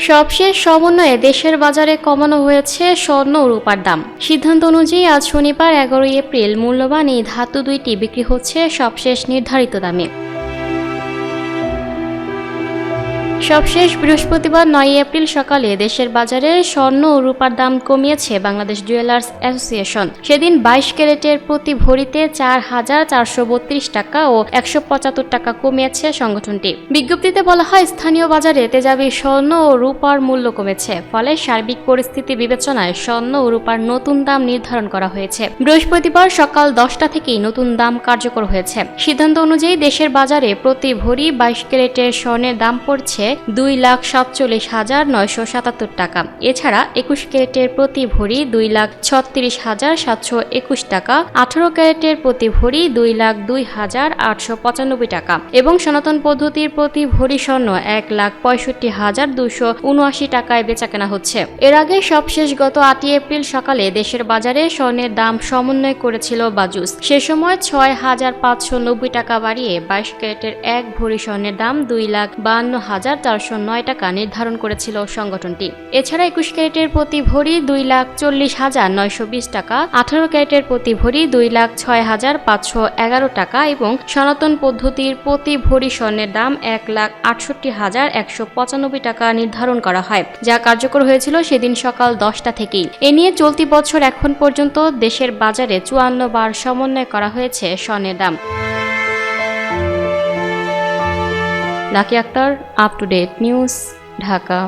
সবশেষ সমন্বয়ে দেশের বাজারে কমানো হয়েছে স্বর্ণ ও রূপার দাম। সিদ্ধান্ত অনুযায়ী আজ শনিবার 11 এপ্রিল মূল্যবান এই ধাতু দুইটি বিক্রি হচ্ছে সবশেষ নির্ধারিত দামে। সবশেষ বৃহস্পতিবার 9 এপ্রিল সকালে দেশের বাজারে স্বর্ণ ও রূপার দাম কমিয়েছে বাংলাদেশ জুয়েলার্স অ্যাসোসিয়েশন। সেদিন 22 ক্যারেটের প্রতি ভরিতে 4,432 টাকা ও 175 টাকা কমিয়েছে সংগঠনটি। বিজ্ঞপ্তিতে বলা হয়, স্থানীয় বাজারে তেজাবি স্বর্ণ ও রূপার মূল্য কমেছে, ফলে সার্বিক পরিস্থিতি বিবেচনায় স্বর্ণ ও রূপার নতুন দাম নির্ধারণ করা হয়েছে। বৃহস্পতিবার সকাল 10টা থেকেই নতুন দাম কার্যকর হয়েছে। সিদ্ধান্ত অনুযায়ী দেশের বাজারে প্রতি ভরি 22 ক্যারেটের স্বর্ণের দাম পড়ছে 2,47,977 টাকা। এছাড়া 21 ক্যারেটের প্রতি ভরি 2,36,721 টাকা, 18 ক্যারেটের প্রতি ভরি 2,02,895 টাকা এবং সনাতন পদ্ধতির প্রতি ভরি স্বর্ণ 1,65,279 টাকায় বেচাকেনা হচ্ছে। এর আগে সবশেষ গত 8 এপ্রিল সকালে দেশের বাজারে স্বর্ণের দাম সমন্বয় করেছিল বাজুস। সে সময় 6,590 টাকা বাড়িয়ে 22 ক্যারেটের এক ভরি স্বর্ণের দাম 2,52,409 টাকা নির্ধারণ করেছিল সংগঠনটি। এছাড়া 21 ক্যারেটের প্রতি ভরি 2,40,920 টাকা, 18 ক্যারেটের প্রতি ভরি 2,06,511 টাকা এবং সনাতন পদ্ধতির প্রতি ভরি স্বর্ণের দাম 1,68,195 টাকা নির্ধারণ করা হয়, যা কার্যকর হয়েছিল সেদিন সকাল 10টা থেকেই। এ নিয়ে চলতি বছর এখন পর্যন্ত দেশের বাজারে 54 বার সমন্বয় করা হয়েছে স্বর্ণের দাম। Lucky Akter, up to date news, Dhaka.